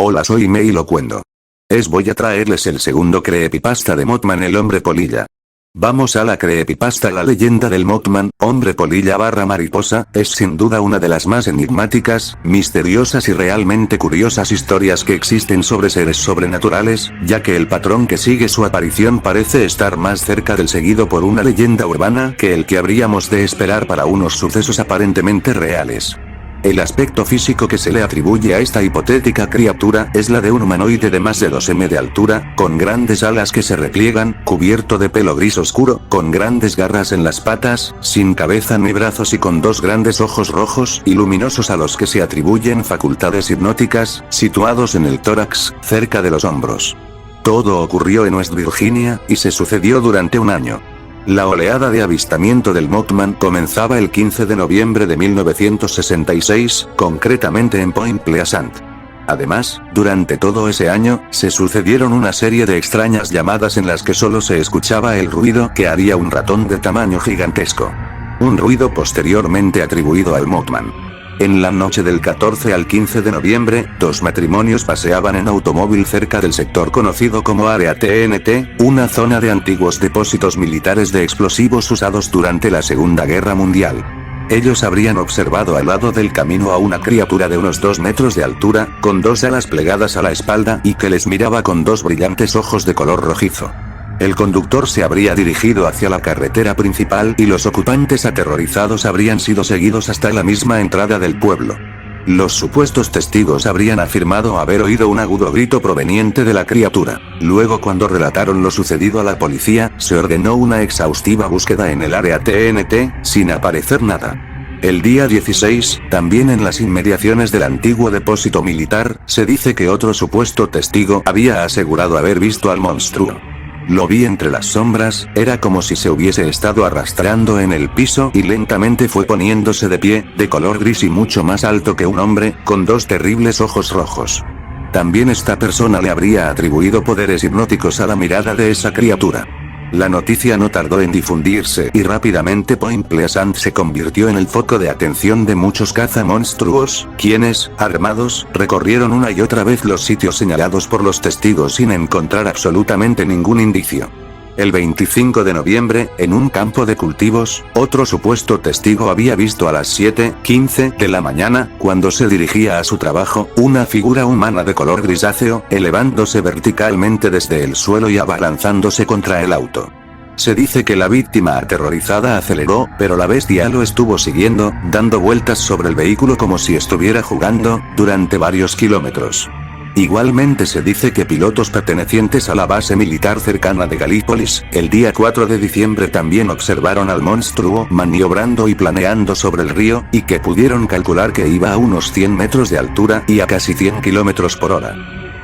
Hola, soy Mei Locuendo. Voy a traerles el segundo creepypasta de Mothman el hombre polilla. Vamos a la creepypasta. La leyenda del Mothman, hombre polilla / mariposa, es sin duda una de las más enigmáticas, misteriosas y realmente curiosas historias que existen sobre seres sobrenaturales, ya que el patrón que sigue su aparición parece estar más cerca del seguido por una leyenda urbana que el que habríamos de esperar para unos sucesos aparentemente reales. El aspecto físico que se le atribuye a esta hipotética criatura es la de un humanoide de más de 2 m de altura, con grandes alas que se repliegan, cubierto de pelo gris oscuro, con grandes garras en las patas, sin cabeza ni brazos y con 2 grandes ojos rojos y luminosos a los que se atribuyen facultades hipnóticas, situados en el tórax, cerca de los hombros. Todo ocurrió en West Virginia, y se sucedió durante un año. La oleada de avistamiento del Mothman comenzaba el 15 de noviembre de 1966, concretamente en Point Pleasant. Además, durante todo ese año, se sucedieron una serie de extrañas llamadas en las que solo se escuchaba el ruido que haría un ratón de tamaño gigantesco. Un ruido posteriormente atribuido al Mothman. En la noche del 14 al 15 de noviembre, 2 matrimonios paseaban en automóvil cerca del sector conocido como Área TNT, una zona de antiguos depósitos militares de explosivos usados durante la Segunda Guerra Mundial. Ellos habrían observado al lado del camino a una criatura de unos 2 metros de altura, con 2 alas plegadas a la espalda y que les miraba con 2 brillantes ojos de color rojizo. El conductor se habría dirigido hacia la carretera principal y los ocupantes aterrorizados habrían sido seguidos hasta la misma entrada del pueblo. Los supuestos testigos habrían afirmado haber oído un agudo grito proveniente de la criatura. Luego, cuando relataron lo sucedido a la policía, se ordenó una exhaustiva búsqueda en el área TNT, sin aparecer nada. El día 16, también en las inmediaciones del antiguo depósito militar, se dice que otro supuesto testigo había asegurado haber visto al monstruo. Lo vi entre las sombras, era como si se hubiese estado arrastrando en el piso y lentamente fue poniéndose de pie, de color gris y mucho más alto que un hombre, con 2 terribles ojos rojos. También esta persona le habría atribuido poderes hipnóticos a la mirada de esa criatura. La noticia no tardó en difundirse y rápidamente Point Pleasant se convirtió en el foco de atención de muchos cazamonstruos, quienes, armados, recorrieron una y otra vez los sitios señalados por los testigos sin encontrar absolutamente ningún indicio. El 25 de noviembre, en un campo de cultivos, otro supuesto testigo había visto a las 7:15 de la mañana, cuando se dirigía a su trabajo, una figura humana de color grisáceo, elevándose verticalmente desde el suelo y abalanzándose contra el auto. Se dice que la víctima aterrorizada aceleró, pero la bestia lo estuvo siguiendo, dando vueltas sobre el vehículo como si estuviera jugando, durante varios kilómetros. Igualmente se dice que pilotos pertenecientes a la base militar cercana de Galípolis, el día 4 de diciembre también observaron al monstruo maniobrando y planeando sobre el río, y que pudieron calcular que iba a unos 100 metros de altura y a casi 100 kilómetros por hora.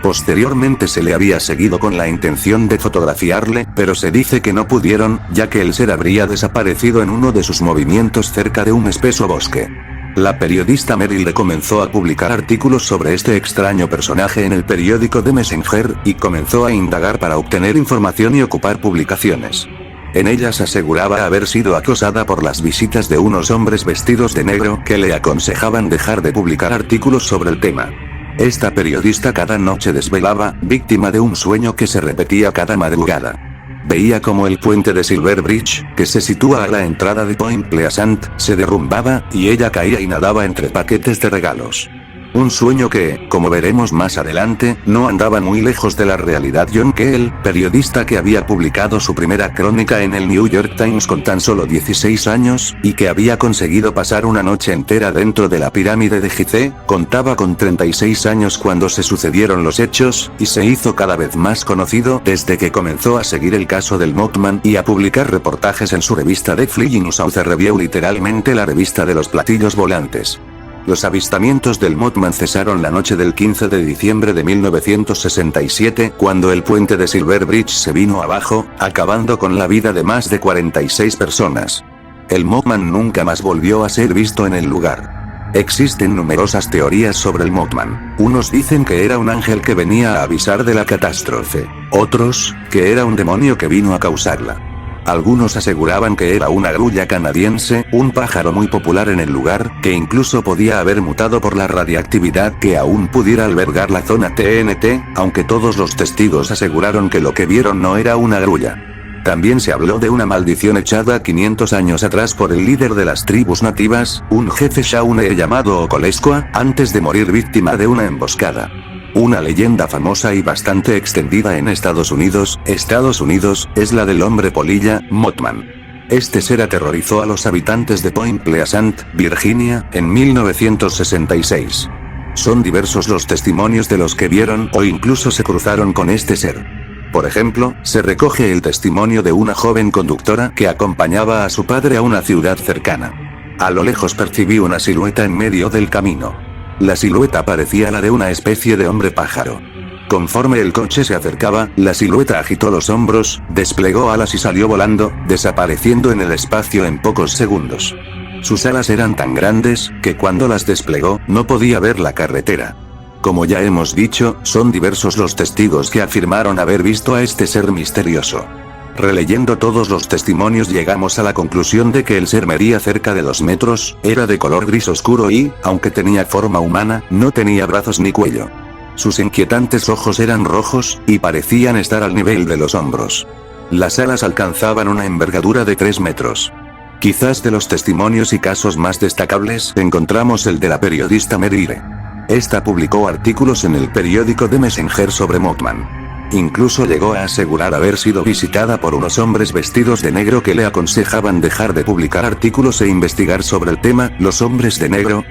Posteriormente se le había seguido con la intención de fotografiarle, pero se dice que no pudieron, ya que el ser habría desaparecido en uno de sus movimientos cerca de un espeso bosque. La periodista Meryl comenzó a publicar artículos sobre este extraño personaje en el periódico The Messenger, y comenzó a indagar para obtener información y ocupar publicaciones. En ellas aseguraba haber sido acosada por las visitas de unos hombres vestidos de negro que le aconsejaban dejar de publicar artículos sobre el tema. Esta periodista cada noche desvelaba, víctima de un sueño que se repetía cada madrugada. Veía como el puente de Silver Bridge, que se sitúa a la entrada de Point Pleasant, se derrumbaba, y ella caía y nadaba entre paquetes de regalos. Un sueño que, como veremos más adelante, no andaba muy lejos de la realidad. John Keel, periodista que había publicado su primera crónica en el New York Times con tan solo 16 años, y que había conseguido pasar una noche entera dentro de la pirámide de Gizeh, contaba con 36 años cuando se sucedieron los hechos, y se hizo cada vez más conocido desde que comenzó a seguir el caso del Mothman y a publicar reportajes en su revista The Flying Saucer Review, literalmente la revista de los platillos volantes. Los avistamientos del Mothman cesaron la noche del 15 de diciembre de 1967, cuando el puente de Silver Bridge se vino abajo, acabando con la vida de más de 46 personas. El Mothman nunca más volvió a ser visto en el lugar. Existen numerosas teorías sobre el Mothman. Unos dicen que era un ángel que venía a avisar de la catástrofe. Otros, que era un demonio que vino a causarla. Algunos aseguraban que era una grulla canadiense, un pájaro muy popular en el lugar, que incluso podía haber mutado por la radiactividad que aún pudiera albergar la zona TNT, aunque todos los testigos aseguraron que lo que vieron no era una grulla. También se habló de una maldición echada 500 años atrás por el líder de las tribus nativas, un jefe Shawnee llamado Okolesqua, antes de morir víctima de una emboscada. Una leyenda famosa y bastante extendida en Estados Unidos, es la del hombre polilla, Mothman. Este ser aterrorizó a los habitantes de Point Pleasant, Virginia, en 1966. Son diversos los testimonios de los que vieron o incluso se cruzaron con este ser. Por ejemplo, se recoge el testimonio de una joven conductora que acompañaba a su padre a una ciudad cercana. A lo lejos percibí una silueta en medio del camino. La silueta parecía la de una especie de hombre pájaro. Conforme el coche se acercaba, la silueta agitó los hombros, desplegó alas y salió volando, desapareciendo en el espacio en pocos segundos. Sus alas eran tan grandes, que cuando las desplegó, no podía ver la carretera. Como ya hemos dicho, son diversos los testigos que afirmaron haber visto a este ser misterioso. Releyendo todos los testimonios llegamos a la conclusión de que el ser medía cerca de 2 metros, era de color gris oscuro y, aunque tenía forma humana, no tenía brazos ni cuello. Sus inquietantes ojos eran rojos, y parecían estar al nivel de los hombros. Las alas alcanzaban una envergadura de 3 metros. Quizás de los testimonios y casos más destacables encontramos el de la periodista Merire. Esta publicó artículos en el periódico The Messenger sobre Mothman. Incluso llegó a asegurar haber sido visitada por unos hombres vestidos de negro que le aconsejaban dejar de publicar artículos e investigar sobre el tema, los hombres de negro.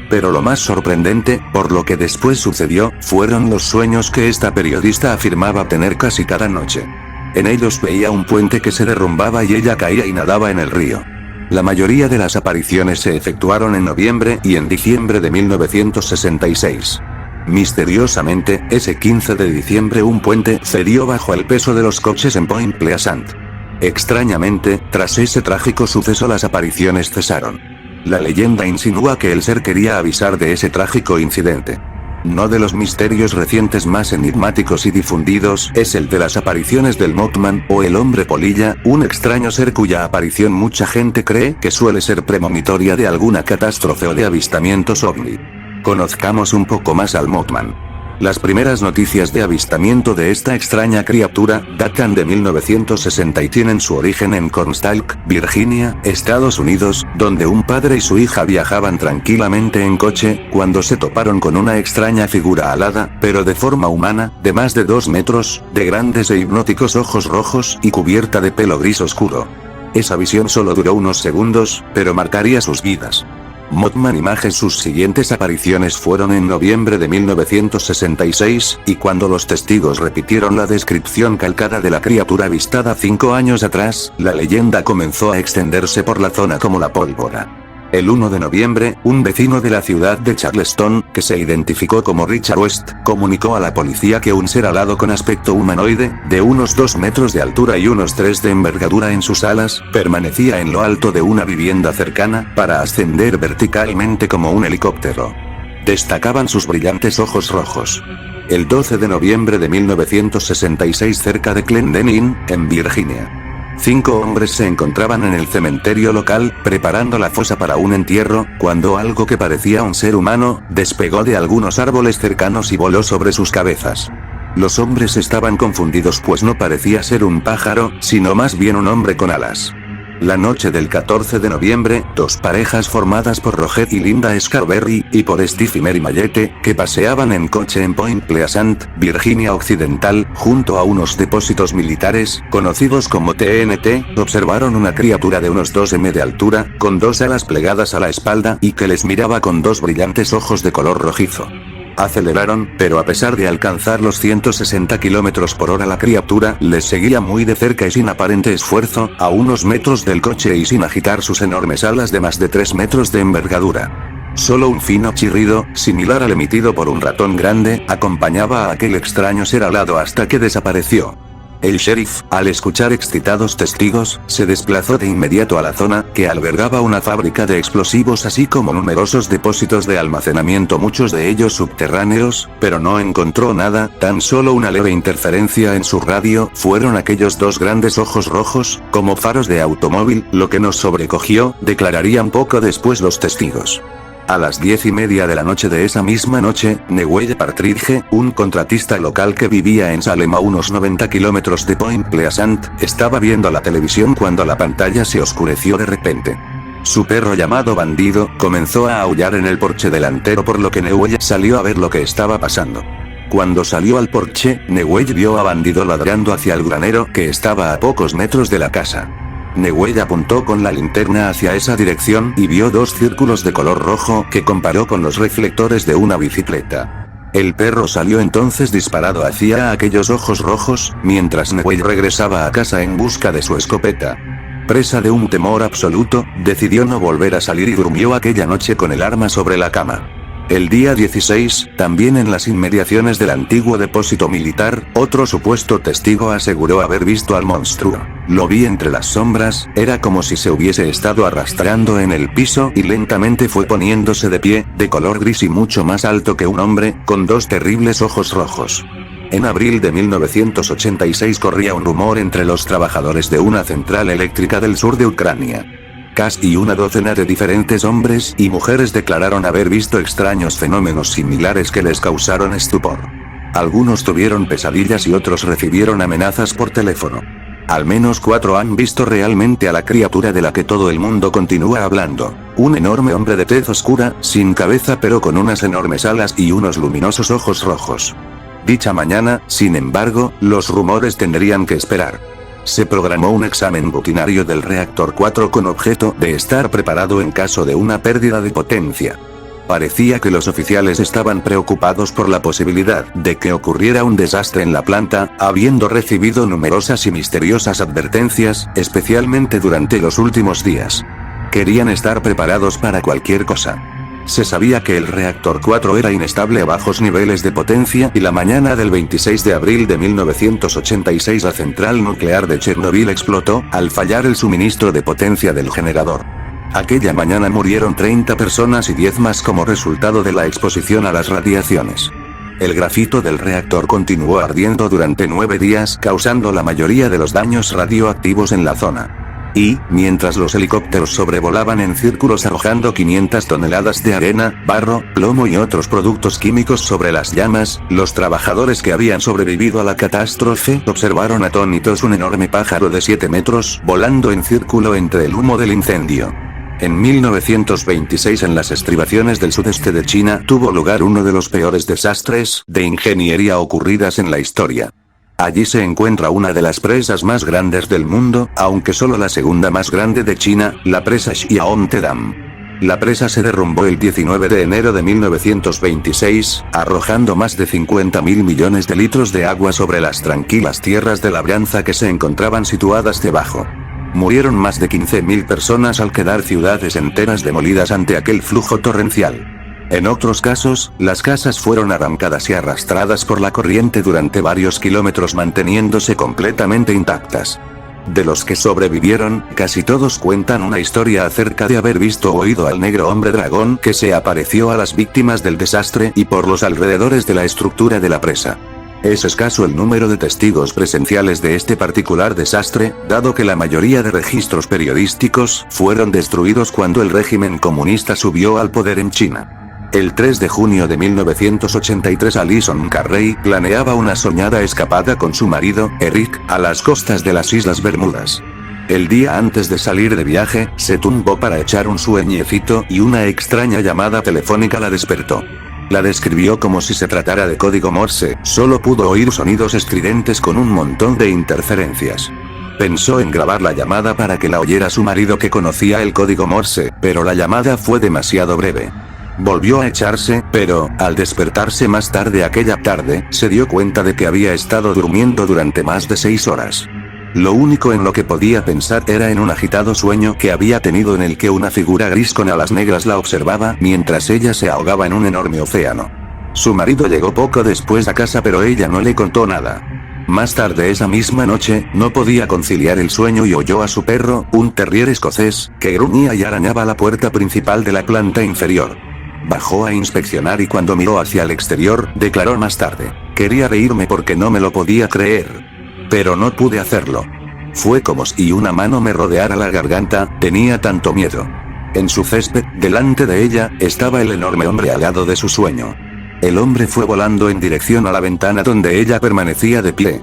Pero lo más sorprendente, por lo que después sucedió, fueron los sueños que esta periodista afirmaba tener casi cada noche. En ellos veía un puente que se derrumbaba y ella caía y nadaba en el río. La mayoría de las apariciones se efectuaron en noviembre y en diciembre de 1966. Misteriosamente, ese 15 de diciembre un puente cedió bajo el peso de los coches en Point Pleasant. Extrañamente, tras ese trágico suceso las apariciones cesaron. La leyenda insinúa que el ser quería avisar de ese trágico incidente. No de los misterios recientes más enigmáticos y difundidos es el de las apariciones del Mothman o el hombre polilla, un extraño ser cuya aparición mucha gente cree que suele ser premonitoria de alguna catástrofe o de avistamientos ovni. Conozcamos un poco más al Mothman. Las primeras noticias de avistamiento de esta extraña criatura datan de 1960 y tienen su origen en Cornstalk, Virginia, Estados Unidos, donde un padre y su hija viajaban tranquilamente en coche, cuando se toparon con una extraña figura alada, pero de forma humana, de más de 2 metros, de grandes e hipnóticos ojos rojos y cubierta de pelo gris oscuro. Esa visión solo duró unos segundos, pero marcaría sus vidas. Mothman imagen. Sus siguientes apariciones fueron en noviembre de 1966, y cuando los testigos repitieron la descripción calcada de la criatura avistada 5 años atrás, la leyenda comenzó a extenderse por la zona como la pólvora. El 1 de noviembre, un vecino de la ciudad de Charleston, que se identificó como Richard West, comunicó a la policía que un ser alado con aspecto humanoide, de unos 2 metros de altura y unos 3 de envergadura en sus alas, permanecía en lo alto de una vivienda cercana, para ascender verticalmente como un helicóptero. Destacaban sus brillantes ojos rojos. El 12 de noviembre de 1966 cerca de Clendenin, en Virginia. 5 hombres se encontraban en el cementerio local, preparando la fosa para un entierro, cuando algo que parecía un ser humano, despegó de algunos árboles cercanos y voló sobre sus cabezas. Los hombres estaban confundidos pues no parecía ser un pájaro, sino más bien un hombre con alas. La noche del 14 de noviembre, 2 parejas formadas por Roger y Linda Scarberry, y por Steve y Mary Mayette, que paseaban en coche en Point Pleasant, Virginia Occidental, junto a unos depósitos militares, conocidos como TNT, observaron una criatura de unos 2 m de altura, con 2 alas plegadas a la espalda y que les miraba con 2 brillantes ojos de color rojizo. Aceleraron, pero a pesar de alcanzar los 160 km por hora la criatura les seguía muy de cerca y sin aparente esfuerzo, a unos metros del coche y sin agitar sus enormes alas de más de 3 metros de envergadura. Solo un fino chirrido, similar al emitido por un ratón grande, acompañaba a aquel extraño ser alado hasta que desapareció. El sheriff, al escuchar excitados testigos, se desplazó de inmediato a la zona, que albergaba una fábrica de explosivos así como numerosos depósitos de almacenamiento, muchos de ellos subterráneos, pero no encontró nada, tan solo una leve interferencia en su radio. Fueron aquellos dos grandes ojos rojos, como faros de automóvil, lo que nos sobrecogió, declararían poco después los testigos. A las 10:30 de la noche de esa misma noche, Newell Partridge, un contratista local que vivía en Salem a unos 90 kilómetros de Point Pleasant, estaba viendo la televisión cuando la pantalla se oscureció de repente. Su perro llamado Bandido, comenzó a aullar en el porche delantero, por lo que Newell salió a ver lo que estaba pasando. Cuando salió al porche, Newell vio a Bandido ladrando hacia el granero que estaba a pocos metros de la casa. Newell apuntó con la linterna hacia esa dirección y vio dos círculos de color rojo que comparó con los reflectores de una bicicleta. El perro salió entonces disparado hacia aquellos ojos rojos, mientras Newell regresaba a casa en busca de su escopeta. Presa de un temor absoluto, decidió no volver a salir y durmió aquella noche con el arma sobre la cama. El día 16, también en las inmediaciones del antiguo depósito militar, otro supuesto testigo aseguró haber visto al monstruo. Lo vi entre las sombras, era como si se hubiese estado arrastrando en el piso y lentamente fue poniéndose de pie, de color gris y mucho más alto que un hombre, con dos terribles ojos rojos. En abril de 1986 corría un rumor entre los trabajadores de una central eléctrica del sur de Ucrania. Casi una docena de diferentes hombres y mujeres declararon haber visto extraños fenómenos similares que les causaron estupor. Algunos tuvieron pesadillas y otros recibieron amenazas por teléfono. Al menos 4 han visto realmente a la criatura de la que todo el mundo continúa hablando. Un enorme hombre de tez oscura, sin cabeza pero con unas enormes alas y unos luminosos ojos rojos. Dicha mañana, sin embargo, los rumores tendrían que esperar. Se programó un examen rutinario del reactor 4 con objeto de estar preparado en caso de una pérdida de potencia. Parecía que los oficiales estaban preocupados por la posibilidad de que ocurriera un desastre en la planta, habiendo recibido numerosas y misteriosas advertencias, especialmente durante los últimos días. Querían estar preparados para cualquier cosa. Se sabía que el reactor 4 era inestable a bajos niveles de potencia y la mañana del 26 de abril de 1986 la central nuclear de Chernobyl explotó, al fallar el suministro de potencia del generador. Aquella mañana murieron 30 personas y 10 más como resultado de la exposición a las radiaciones. El grafito del reactor continuó ardiendo durante 9 días, causando la mayoría de los daños radioactivos en la zona. Y, mientras los helicópteros sobrevolaban en círculos arrojando 500 toneladas de arena, barro, plomo y otros productos químicos sobre las llamas, los trabajadores que habían sobrevivido a la catástrofe observaron atónitos un enorme pájaro de 7 metros volando en círculo entre el humo del incendio. En 1926 en las estribaciones del sudeste de China tuvo lugar uno de los peores desastres de ingeniería ocurridas en la historia. Allí se encuentra una de las presas más grandes del mundo, aunque solo la segunda más grande de China, la presa Xiaontè Dam. La presa se derrumbó el 19 de enero de 1926, arrojando más de 50.000 millones de litros de agua sobre las tranquilas tierras de labranza que se encontraban situadas debajo. Murieron más de 15.000 personas al quedar ciudades enteras demolidas ante aquel flujo torrencial. En otros casos, las casas fueron arrancadas y arrastradas por la corriente durante varios kilómetros manteniéndose completamente intactas. De los que sobrevivieron, casi todos cuentan una historia acerca de haber visto o oído al negro hombre dragón que se apareció a las víctimas del desastre y por los alrededores de la estructura de la presa. Es escaso el número de testigos presenciales de este particular desastre, dado que la mayoría de registros periodísticos fueron destruidos cuando el régimen comunista subió al poder en China. El 3 de junio de 1983 Alison Carrey planeaba una soñada escapada con su marido, Eric, a las costas de las Islas Bermudas. El día antes de salir de viaje, se tumbó para echar un sueñecito y una extraña llamada telefónica la despertó. La describió como si se tratara de código Morse, solo pudo oír sonidos estridentes con un montón de interferencias. Pensó en grabar la llamada para que la oyera su marido que conocía el código Morse, pero la llamada fue demasiado breve. Volvió a echarse, pero, al despertarse más tarde aquella tarde, se dio cuenta de que había estado durmiendo durante más de 6 horas. Lo único en lo que podía pensar era en un agitado sueño que había tenido en el que una figura gris con alas negras la observaba mientras ella se ahogaba en un enorme océano. Su marido llegó poco después a casa pero ella no le contó nada. Más tarde esa misma noche, no podía conciliar el sueño y oyó a su perro, un terrier escocés, que gruñía y arañaba la puerta principal de la planta inferior. Bajó a inspeccionar y cuando miró hacia el exterior, declaró más tarde: quería reírme porque no me lo podía creer. Pero no pude hacerlo. Fue como si una mano me rodeara la garganta, tenía tanto miedo. En su césped, delante de ella, estaba el enorme hombre alado de su sueño. El hombre fue volando en dirección a la ventana donde ella permanecía de pie.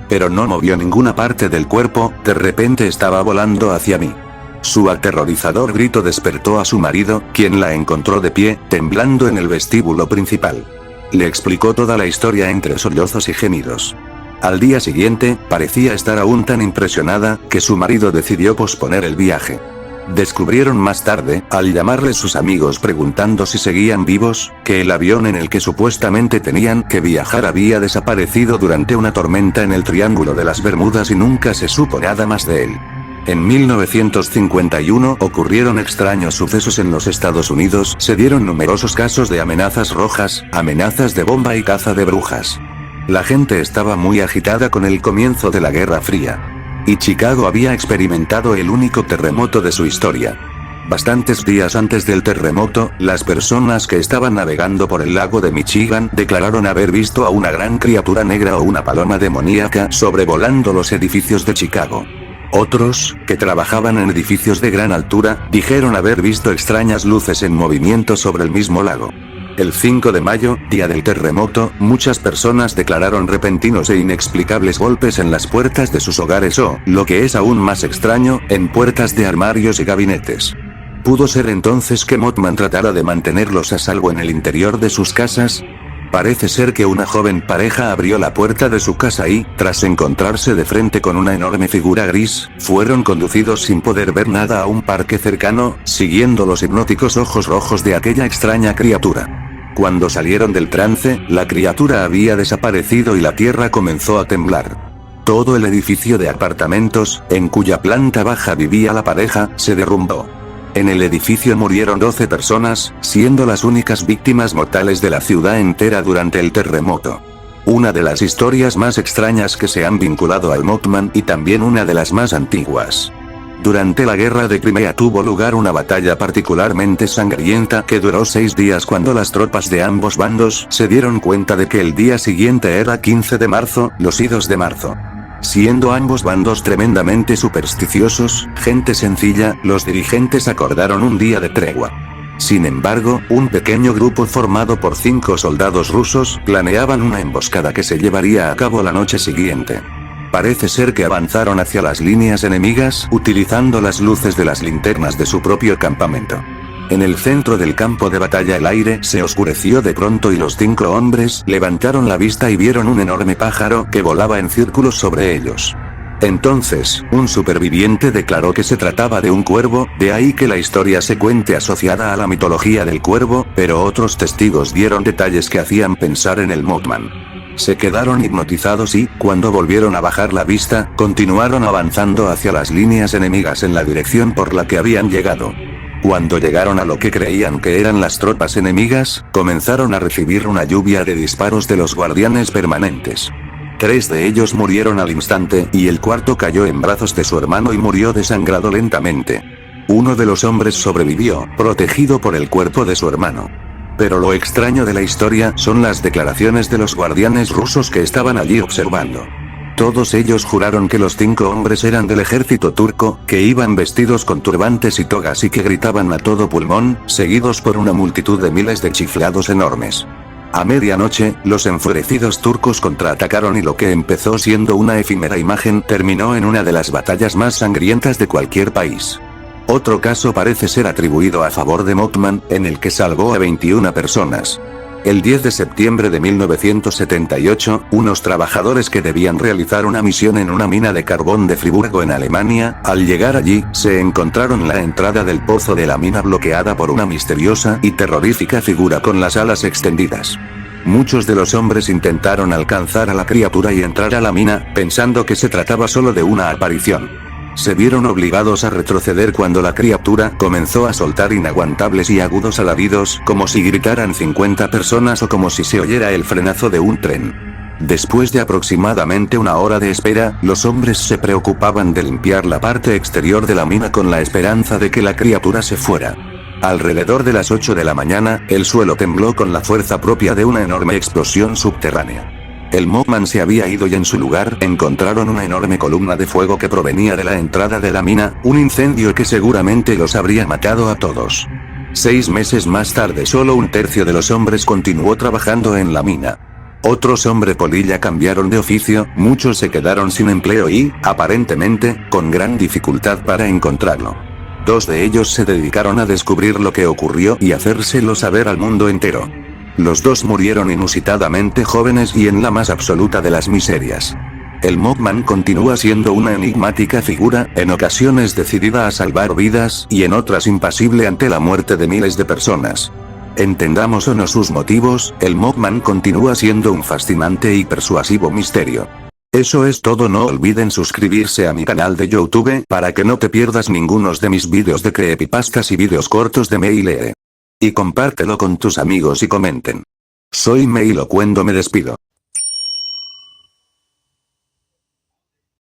Pero no movió ninguna parte del cuerpo, de repente estaba volando hacia mí. Su aterrorizador grito despertó a su marido, quien la encontró de pie, temblando en el vestíbulo principal. Le explicó toda la historia entre sollozos y gemidos. Al día siguiente, parecía estar aún tan impresionada, que su marido decidió posponer el viaje. Descubrieron más tarde, al llamarle sus amigos preguntando si seguían vivos, que el avión en el que supuestamente tenían que viajar había desaparecido durante una tormenta en el Triángulo de las Bermudas y nunca se supo nada más de él. En 1951 ocurrieron extraños sucesos en los Estados Unidos, se dieron numerosos casos de amenazas rojas, amenazas de bomba y caza de brujas. La gente estaba muy agitada con el comienzo de la Guerra Fría. Y Chicago había experimentado el único terremoto de su historia. Bastantes días antes del terremoto, las personas que estaban navegando por el lago de Michigan declararon haber visto a una gran criatura negra o una paloma demoníaca sobrevolando los edificios de Chicago. Otros, que trabajaban en edificios de gran altura, dijeron haber visto extrañas luces en movimiento sobre el mismo lago. El 5 de mayo, día del terremoto, muchas personas declararon repentinos e inexplicables golpes en las puertas de sus hogares o, lo que es aún más extraño, en puertas de armarios y gabinetes. ¿Pudo ser entonces que Mothman tratara de mantenerlos a salvo en el interior de sus casas? Parece ser que una joven pareja abrió la puerta de su casa y, tras encontrarse de frente con una enorme figura gris, fueron conducidos sin poder ver nada a un parque cercano, siguiendo los hipnóticos ojos rojos de aquella extraña criatura. Cuando salieron del trance, la criatura había desaparecido y la tierra comenzó a temblar. Todo el edificio de apartamentos, en cuya planta baja vivía la pareja, se derrumbó. En el edificio murieron 12 personas, siendo las únicas víctimas mortales de la ciudad entera durante el terremoto. Una de las historias más extrañas que se han vinculado al Mothman y también una de las más antiguas. Durante la guerra de Crimea tuvo lugar una batalla particularmente sangrienta que duró 6 días cuando las tropas de ambos bandos se dieron cuenta de que el día siguiente era 15 de marzo, los idos de marzo. Siendo ambos bandos tremendamente supersticiosos, gente sencilla, los dirigentes acordaron un día de tregua. Sin embargo, un pequeño grupo formado por 5 soldados rusos planeaban una emboscada que se llevaría a cabo la noche siguiente. Parece ser que avanzaron hacia las líneas enemigas utilizando las luces de las linternas de su propio campamento. En el centro del campo de batalla el aire se oscureció de pronto y los 5 hombres levantaron la vista y vieron un enorme pájaro que volaba en círculos sobre ellos. Entonces, un superviviente declaró que se trataba de un cuervo, de ahí que la historia se cuente asociada a la mitología del cuervo, pero otros testigos dieron detalles que hacían pensar en el Mothman. Se quedaron hipnotizados y, cuando volvieron a bajar la vista, continuaron avanzando hacia las líneas enemigas en la dirección por la que habían llegado. Cuando llegaron a lo que creían que eran las tropas enemigas, comenzaron a recibir una lluvia de disparos de los guardianes permanentes. 3 de ellos murieron al instante, y el cuarto cayó en brazos de su hermano y murió desangrado lentamente. Uno de los hombres sobrevivió, protegido por el cuerpo de su hermano. Pero lo extraño de la historia son las declaraciones de los guardianes rusos que estaban allí observando. Todos ellos juraron que los 5 hombres eran del ejército turco, que iban vestidos con turbantes y togas y que gritaban a todo pulmón, seguidos por una multitud de miles de chiflados enormes. A medianoche, los enfurecidos turcos contraatacaron y lo que empezó siendo una efímera imagen terminó en una de las batallas más sangrientas de cualquier país. Otro caso parece ser atribuido a favor de Mothman, en el que salvó a 21 personas. El 10 de septiembre de 1978, unos trabajadores que debían realizar una misión en una mina de carbón de Friburgo en Alemania, al llegar allí, se encontraron la entrada del pozo de la mina bloqueada por una misteriosa y terrorífica figura con las alas extendidas. Muchos de los hombres intentaron alcanzar a la criatura y entrar a la mina, pensando que se trataba solo de una aparición. Se vieron obligados a retroceder cuando la criatura comenzó a soltar inaguantables y agudos alaridos, como si gritaran 50 personas o como si se oyera el frenazo de un tren. Después de aproximadamente una hora de espera, los hombres se preocupaban de limpiar la parte exterior de la mina con la esperanza de que la criatura se fuera. Alrededor de las 8 de la mañana, el suelo tembló con la fuerza propia de una enorme explosión subterránea. El Mothman se había ido y en su lugar encontraron una enorme columna de fuego que provenía de la entrada de la mina, un incendio que seguramente los habría matado a todos. 6 meses más tarde solo un tercio de los hombres continuó trabajando en la mina. Otros hombre polilla cambiaron de oficio, muchos se quedaron sin empleo y, aparentemente, con gran dificultad para encontrarlo. 2 de ellos se dedicaron a descubrir lo que ocurrió y hacérselo saber al mundo entero. Los 2 murieron inusitadamente jóvenes y en la más absoluta de las miserias. El Mothman continúa siendo una enigmática figura, en ocasiones decidida a salvar vidas y en otras impasible ante la muerte de miles de personas. Entendamos o no sus motivos, el Mothman continúa siendo un fascinante y persuasivo misterio. Eso es todo, no olviden suscribirse a mi canal de YouTube para que no te pierdas ninguno de mis vídeos de creepypastas y vídeos cortos de Meile. Y compártelo con tus amigos y comenten. Soy Meilo Cuendo me despido.